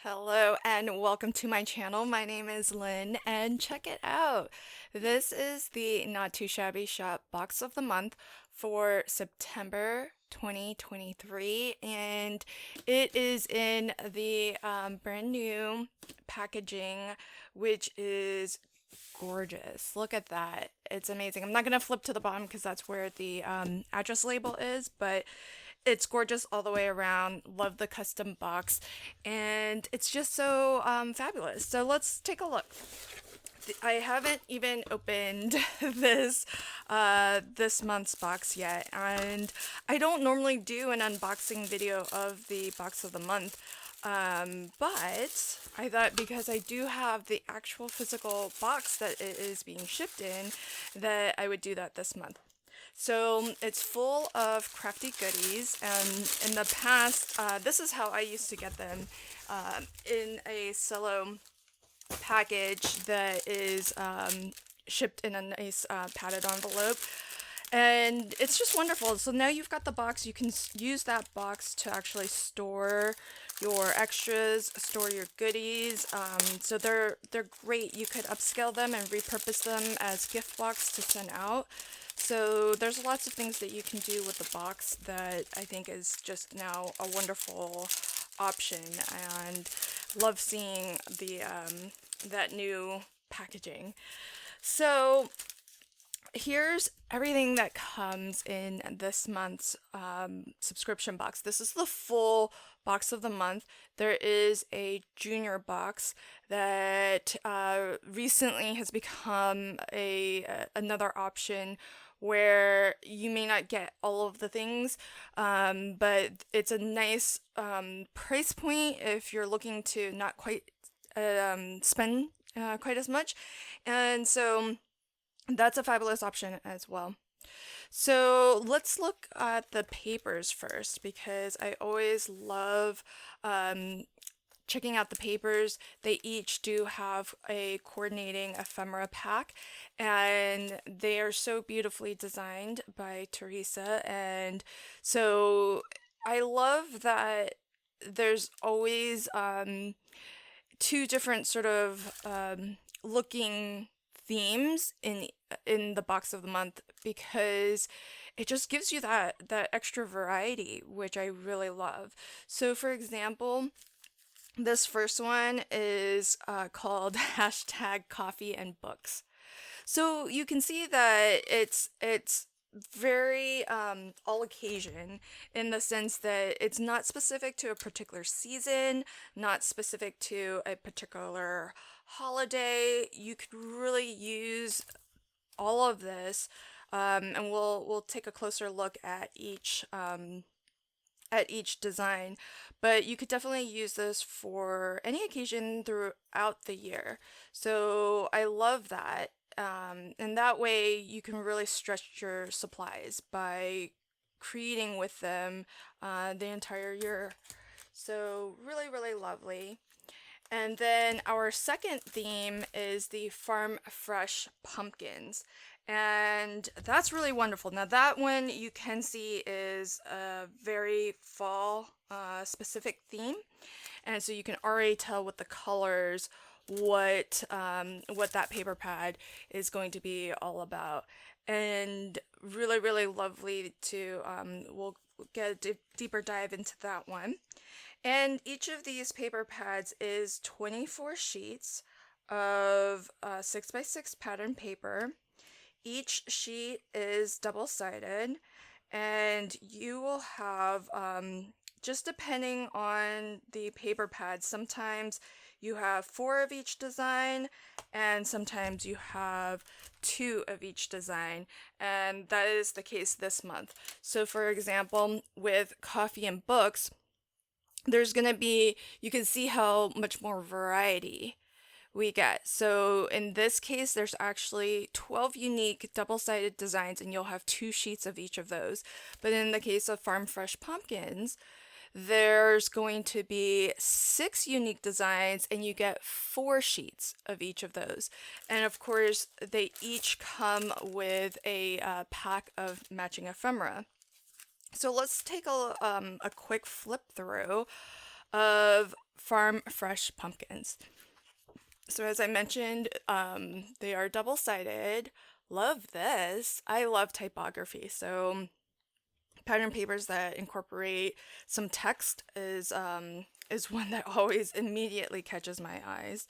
Hello and welcome to my channel. My name is Lynn and check it out. This is the Not Too Shabby Shop box of the month for September 2023 and it is in the brand new packaging, which is gorgeous. Look at that. It's amazing. I'm not going to flip to the bottom because that's where the address label is, but it's gorgeous all the way around. Love the custom box, and it's just so fabulous. So let's take a look. I haven't even opened this month's box yet, and I don't normally do an unboxing video of the box of the month. But I thought because I do have the actual physical box that it is being shipped in, that I would do that this month. So it's full of crafty goodies, and in the past, this is how I used to get them, in a cello package that is shipped in a nice padded envelope. And it's just wonderful. So now you've got the box, you can use that box to actually store your extras, store your goodies. So they're great. You could upscale them and repurpose them as gift box to send out. So there's lots of things that you can do with the box that I think is just now a wonderful option, and love seeing the that new packaging. So here's everything that comes in this month's subscription box. This is the full box of the month. There is a junior box that recently has become another option where you may not get all of the things, but it's a nice price point if you're looking to not quite spend quite as much. And so that's a fabulous option as well. So let's look at the papers first, because I always love checking out the papers. They each do have a coordinating ephemera pack, and they are so beautifully designed by Teresa. And so I love that there's always two different sort of looking themes in the box of the month, because it just gives you that extra variety, which I really love. So for example, this first one is called hashtag coffee and books. So you can see that it's very all occasion, in the sense that it's not specific to a particular season, not specific to a particular holiday. You could really use all of this, and we'll take a closer look at each design, but you could definitely use this for any occasion throughout the year. So I love that. And that way you can really stretch your supplies by creating with them the entire year. So really, really lovely. And then our second theme is the farm fresh pumpkins. And that's really wonderful. Now that one you can see is a very fall specific theme. And so you can already tell with the colors what that paper pad is going to be all about. And really, really lovely to, we'll get a deeper dive into that one. And each of these paper pads is 24 sheets of 6x6 pattern paper. Each sheet is double-sided, and you will have, just depending on the paper pad, sometimes you have 4 of each design, and sometimes you have 2 of each design, and that is the case this month. So for example, with coffee and books, there's going to be, you can see how much more variety we get. So in this case, there's actually 12 unique double-sided designs, and you'll have 2 sheets of each of those. But in the case of Farm Fresh Pumpkins, there's going to be 6 unique designs, and you get 4 sheets of each of those. And of course, they each come with a pack of matching ephemera. So let's take a quick flip through of farm fresh pumpkins. So as I mentioned, they are double-sided. Love this. I love typography. So pattern papers that incorporate some text is one that always immediately catches my eyes.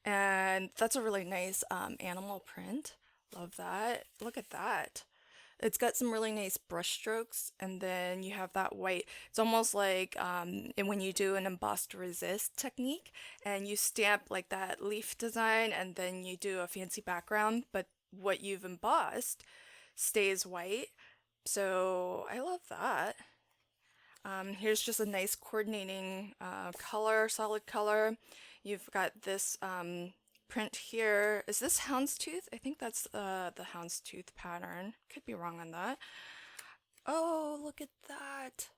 And that's a really nice animal print. Love that. Look at that. It's got some really nice brush strokes, and then you have that white. It's almost like when you do an embossed resist technique, and you stamp like that leaf design, and then you do a fancy background, but what you've embossed stays white. So I love that. Here's just a nice coordinating color, solid color. You've got this print here. Is this houndstooth? I think that's the houndstooth pattern. Could be wrong on that. Oh, look at that.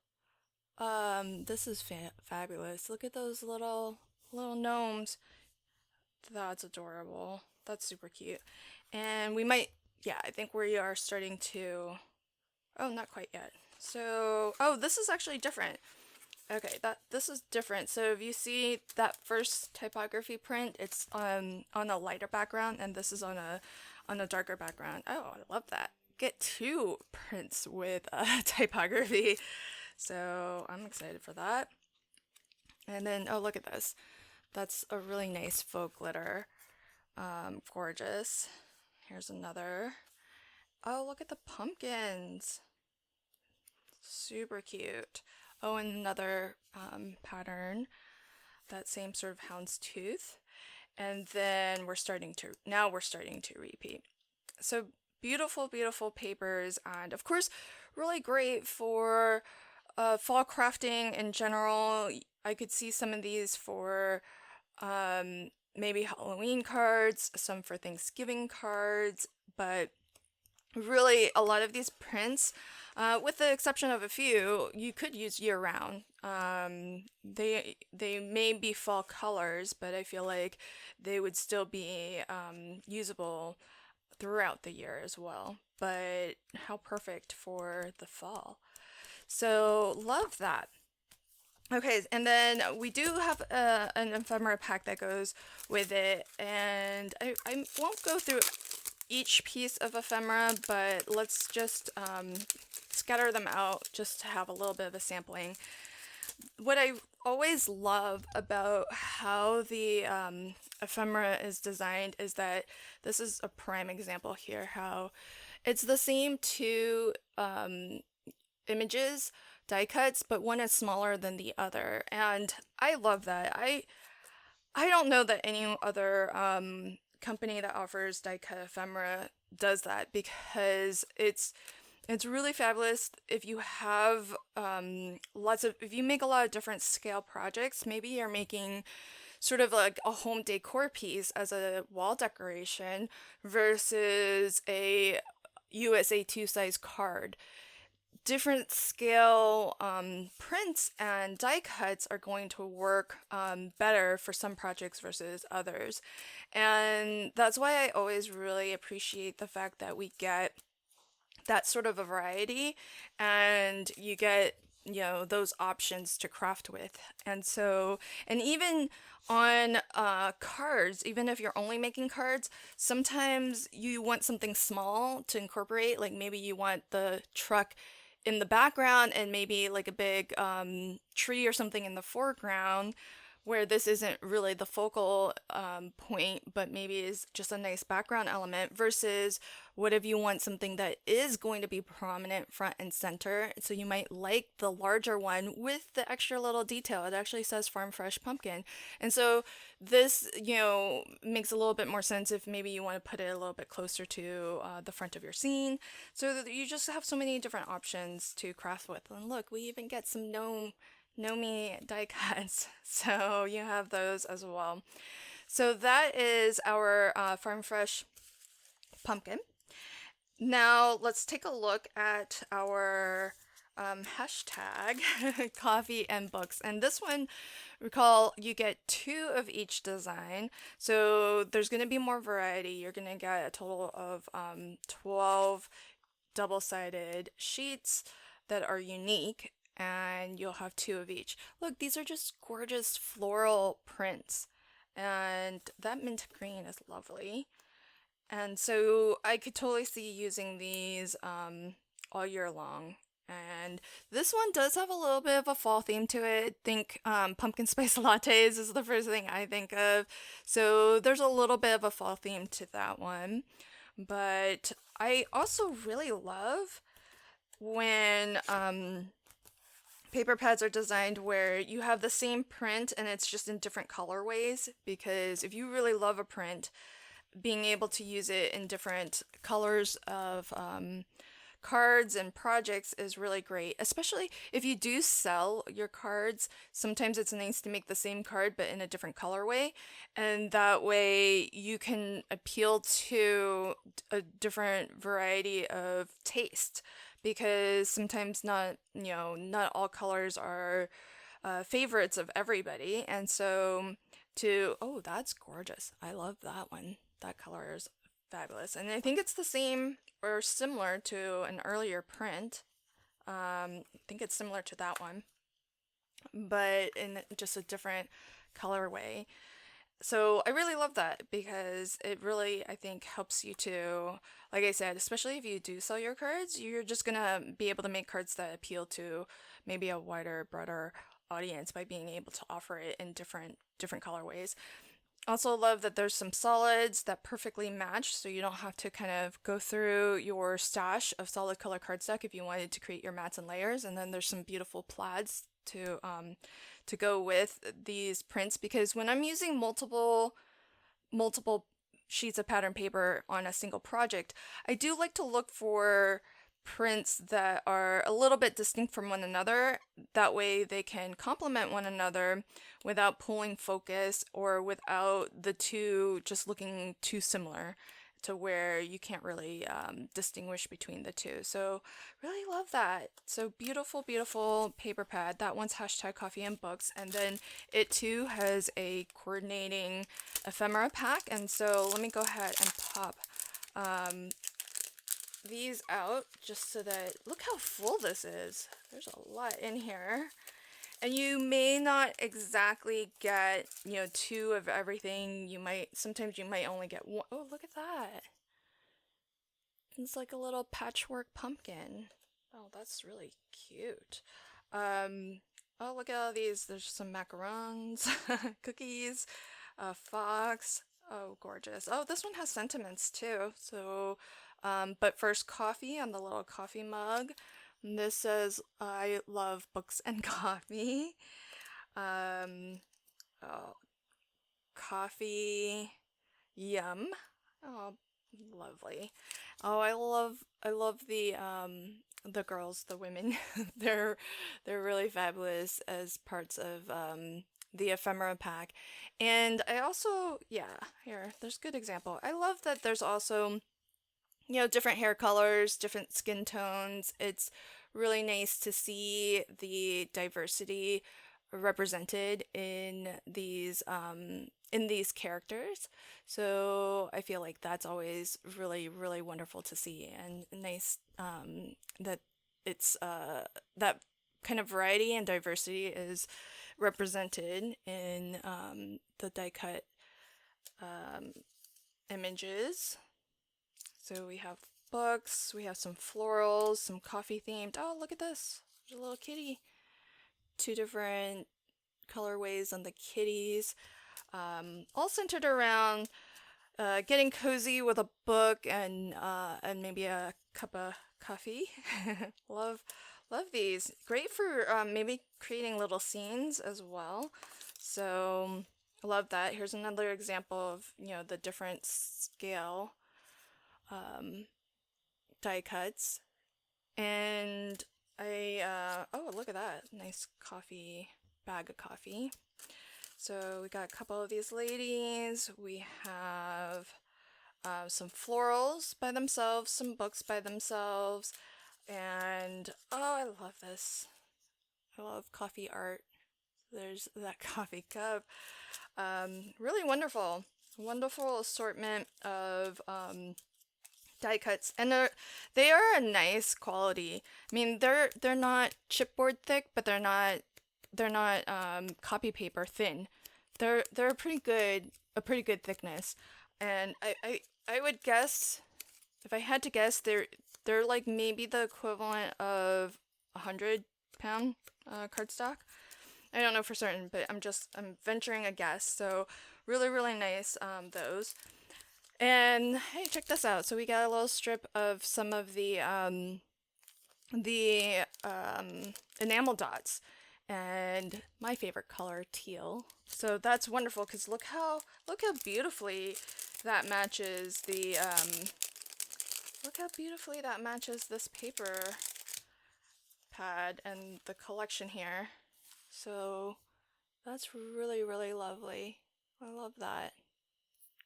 This is fabulous. Look at those little gnomes. That's adorable. That's super cute. And we might, yeah, I think we are starting to, oh, not quite yet. So, oh, this is actually different. Okay, this is different. So if you see that first typography print, it's on a lighter background, and this is on a darker background. Oh, I love that. Get two prints with typography. So I'm excited for that. And then, oh, look at this. That's a really nice faux glitter. Gorgeous. Here's another. Oh, look at the pumpkins. Super cute. Oh, and another pattern, that same sort of houndstooth. And then now we're starting to repeat. So beautiful, beautiful papers, and of course, really great for fall crafting in general. I could see some of these for maybe Halloween cards, some for Thanksgiving cards, but really a lot of these prints, with the exception of a few, you could use year round. They may be fall colors, but I feel like they would still be usable throughout the year as well. But how perfect for the fall. So love that. Okay, and then we do have an ephemera pack that goes with it, and I won't go through each piece of ephemera, but let's just scatter them out just to have a little bit of a sampling. What I always love about how the ephemera is designed is that this is a prime example here, how it's the same two images, die cuts, but one is smaller than the other, and I love that. I don't know that any other company that offers die cut ephemera does that, because it's really fabulous if you have if you make a lot of different scale projects. Maybe you're making sort of like a home decor piece as a wall decoration versus a USA 2 size card. Different scale prints and die cuts are going to work better for some projects versus others. And that's why I always really appreciate the fact that we get that sort of a variety, and you get, those options to craft with. And so, and even on cards, even if you're only making cards, sometimes you want something small to incorporate, like maybe you want the truck in the background and maybe like a big tree or something in the foreground, where this isn't really the focal point, but maybe is just a nice background element, versus what if you want something that is going to be prominent front and center. So you might like the larger one with the extra little detail. It actually says farm fresh pumpkin. And so this, makes a little bit more sense if maybe you want to put it a little bit closer to the front of your scene. So that you just have so many different options to craft with. And look, we even get some Nomi die cuts, so you have those as well. So that is our farm fresh pumpkin. Now let's take a look at our hashtag coffee and books, and this one, recall, you get 2 of each design, so there's going to be more variety. You're going to get a total of 12 double-sided sheets that are unique. and you'll have two of each. Look, these are just gorgeous floral prints, and that mint green is lovely. And so I could totally see using these all year long. And this one does have a little bit of a fall theme to it. Think pumpkin spice lattes is the first thing I think of. So there's a little bit of a fall theme to that one. But I also really love when paper pads are designed where you have the same print and it's just in different colorways, because if you really love a print, being able to use it in different colors of cards and projects is really great, especially if you do sell your cards. Sometimes it's nice to make the same card but in a different colorway, and that way you can appeal to a different variety of taste, because sometimes not all colors are favorites of everybody. And so oh, that's gorgeous. I love that one. That color is fabulous. And I think it's the same or similar to an earlier print. I think it's similar to that one, but in just a different colorway. So I really love that, because it really, I think, helps you to, like I said, especially if you do sell your cards, you're just gonna be able to make cards that appeal to maybe a wider, broader audience by being able to offer it in different colorways. Also love that there's some solids that perfectly match, so you don't have to kind of go through your stash of solid color cardstock if you wanted to create your mats and layers. And then there's some beautiful plaids to go with these prints, because when I'm using multiple sheets of pattern paper on a single project, I do like to look for prints that are a little bit distinct from one another. That way they can complement one another without pulling focus, or without the two just looking too similar to where you can't really distinguish between the two. So really love that. So beautiful, beautiful paper pad. That one's hashtag coffee and books. And then it too has a coordinating ephemera pack. And so let me go ahead and pop these out just so that, look how full this is. There's a lot in here. And you may not exactly get, two of everything. Sometimes you might only get one. Oh, look at that. It's like a little patchwork pumpkin. Oh, that's really cute. Oh, look at all these. There's some macarons, cookies, a fox. Oh, gorgeous. Oh, this one has sentiments too. So, but first coffee on the little coffee mug. And this says, I love books and coffee. Oh, coffee, yum. Oh, lovely. Oh, I love the girls, the women. they're really fabulous as parts of the ephemera pack. And I also, there's a good example. I love that there's also different hair colors, different skin tones. It's really nice to see the diversity represented in these characters. So I feel like that's always really, really wonderful to see, and nice that it's that kind of variety and diversity is represented in the die cut images. So we have books, we have some florals, some coffee themed. Oh, look at this. There's a little kitty. Two different colorways on the kitties. All centered around getting cozy with a book and maybe a cup of coffee. love these. Great for maybe creating little scenes as well. So I love that. Here's another example of the different scale die cuts. And oh, look at that. Nice coffee, bag of coffee. So we got a couple of these ladies. We have some florals by themselves, some books by themselves. And oh, I love this. I love coffee art. There's that coffee cup. Really wonderful assortment of die cuts, and they are a nice quality. I mean, they're not chipboard thick, but they're not copy paper thin. They're a pretty good thickness, and I would guess, if I had to guess, they're like maybe the equivalent of 100 pound cardstock. I don't know for certain, but I'm venturing a guess. So really nice, those. And hey, check this out. So we got a little strip of some of the enamel dots, and my favorite color, teal. So that's wonderful because look how beautifully that matches this paper pad and the collection here. So that's really lovely. I love that.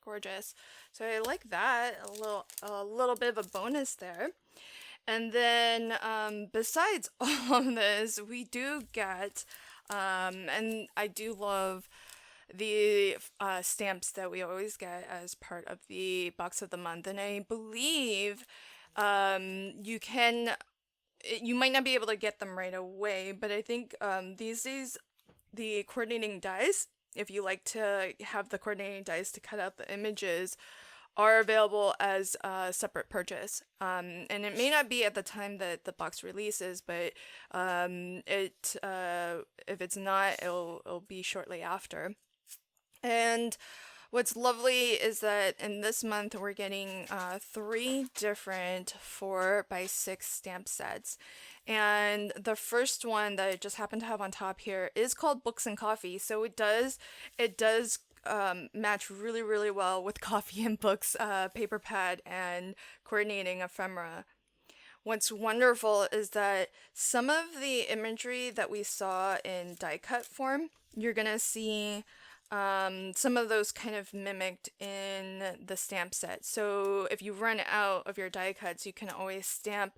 Gorgeous. So I like that. A little bit of a bonus there. And then besides all of this, we do get and I do love the stamps that we always get as part of the box of the month. And I believe you might not be able to get them right away, but I think these days the coordinating dies, if you like to have the coordinating dies to cut out the images, are available as a separate purchase. And it may not be at the time that the box releases, but if it's not, it'll be shortly after. And what's lovely is that in this month we're getting 3 different 4x6 stamp sets. And the first one that I just happen to have on top here is called Books and Coffee. So it does match really well with Coffee and Books paper pad and coordinating ephemera. What's wonderful is that some of the imagery that we saw in die cut form, you're gonna see some of those kind of mimicked in the stamp set. So if you run out of your die cuts, you can always stamp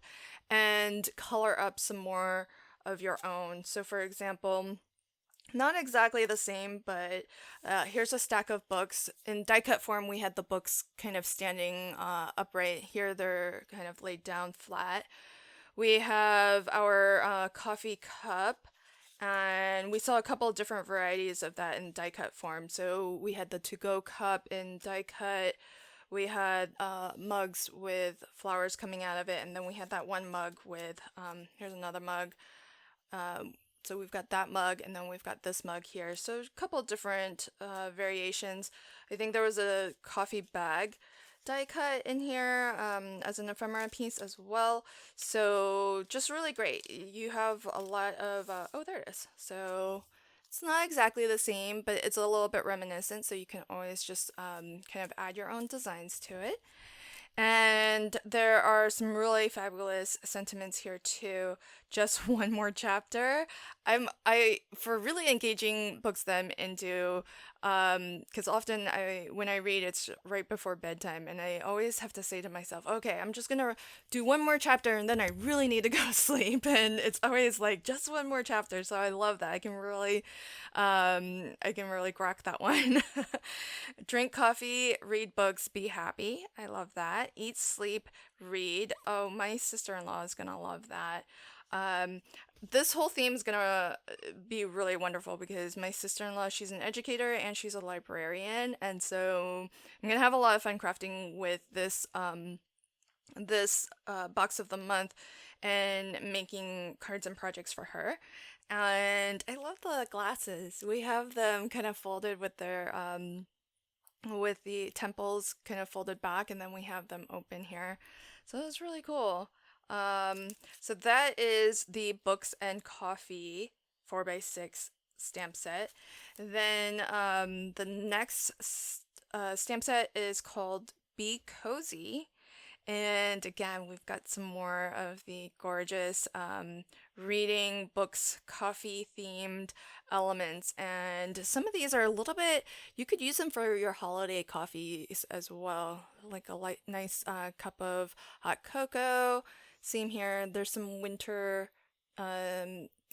and color up some more of your own. So for example, not exactly the same, but here's a stack of books. In die cut form, we had the books kind of standing upright. Here they're kind of laid down flat. We have our coffee cup, and we saw a couple of different varieties of that in die cut form. So we had the to-go cup in die cut. We had mugs with flowers coming out of it, and then we had that one mug with, here's another mug. So we've got that mug, and then we've got this mug here. So a couple of different variations. I think there was a coffee bag die cut in here as an ephemera piece as well. So just really great. You have a lot of, oh, there it is. So it's not exactly the same, but it's a little bit reminiscent, so you can always just kind of add your own designs to it. And there are some really fabulous sentiments here too. Just one more chapter. For really engaging books that I'm into, because often when I read, it's right before bedtime, and I always have to say to myself, okay, I'm just gonna do one more chapter, and then I really need to go to sleep. And it's always like just one more chapter. So I love that. I can really grok that one. Drink coffee, read books, be happy. I love that. Eat, sleep, read. Oh, my sister-in-law is gonna love that. This whole theme is gonna be really wonderful because my sister-in-law, she's an educator and she's a librarian, and so I'm gonna have a lot of fun crafting with this box of the month and making cards and projects for her. And I love the glasses. We have them kind of folded with their with the temples kind of folded back, and then we have them open here. So it's really cool. So that is the Books and Coffee 4x6 stamp set. Then the next stamp set is called Be Cozy. And again, we've got some more of the gorgeous reading, books, coffee themed elements. And some of these are a little bit, you could use them for your holiday coffees as well, like a nice cup of hot cocoa. Same here. There's some winter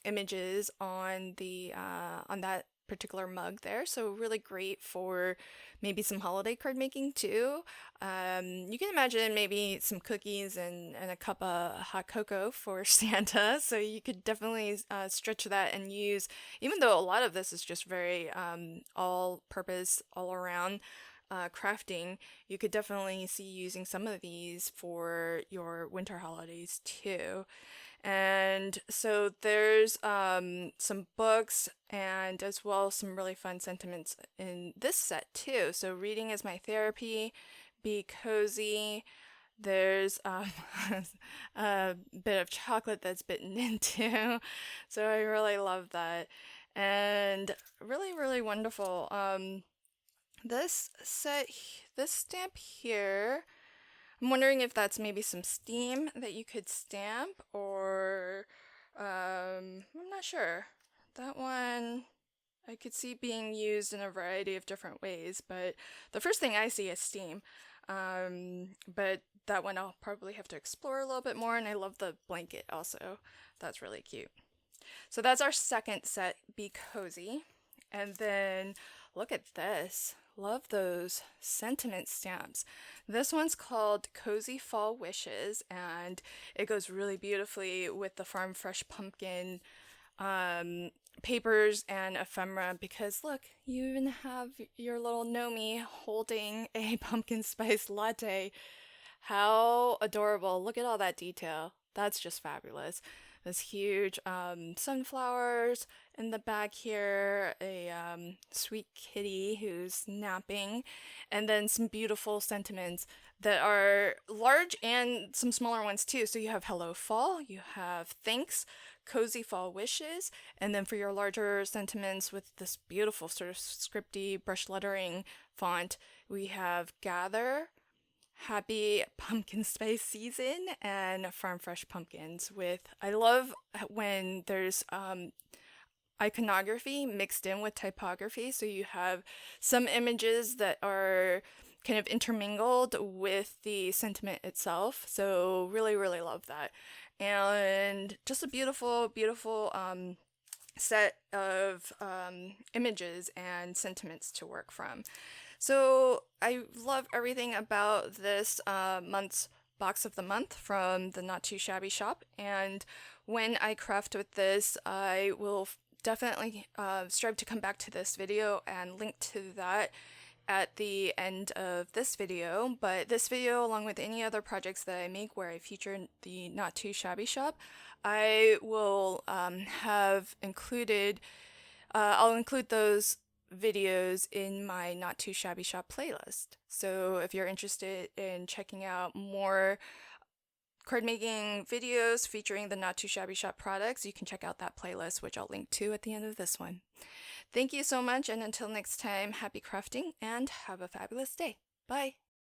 images on the on that particular mug there, so really great for maybe some holiday card making too. You can imagine maybe some cookies and a cup of hot cocoa for Santa, so you could definitely stretch that and use, even though a lot of this is just very all-purpose, all-around crafting, you could definitely see using some of these for your winter holidays too. And so there's some books and as well some really fun sentiments in this set too. So reading is my therapy, be cozy. There's a bit of chocolate that's bitten into. So I really love that. And really, really wonderful. This stamp here, I'm wondering if that's maybe some steam that you could stamp, or I'm not sure. That one I could see being used in a variety of different ways, but the first thing I see is steam. But that one I'll probably have to explore a little bit more, and I love the blanket also. That's really cute. So that's our second set, Be Cozy. And then look at this. Love those sentiment stamps. This one's called Cozy Fall Wishes, and it goes really beautifully with the Farm Fresh Pumpkin papers and ephemera, because look, you even have your little Nomi holding a pumpkin spice latte. How adorable. Look at all that detail. That's just fabulous. This huge sunflowers in the back here, a sweet kitty who's napping, and then some beautiful sentiments that are large and some smaller ones too. So you have Hello Fall, you have Thanks, Cozy Fall Wishes, and then for your larger sentiments with this beautiful sort of scripty brush lettering font, we have Gather, Happy Pumpkin Spice Season, and Farm Fresh Pumpkins. I love when there's iconography mixed in with typography, so you have some images that are kind of intermingled with the sentiment itself. So really, really love that. And just a beautiful, beautiful set of images and sentiments to work from. So I love everything about this month's box of the month from the Not Too Shabby shop. And when I craft with this, I will definitely strive to come back to this video and link to that at the end of this video. But this video, along with any other projects that I make where I feature the Not Too Shabby shop, I will have included, I'll include those videos in my Not Too Shabby shop playlist. So if you're interested in checking out more card making videos featuring the Not Too Shabby shop products, you can check out that playlist, which I'll link to at the end of this one. Thank you so much, and until next time, happy crafting and have a fabulous day. Bye!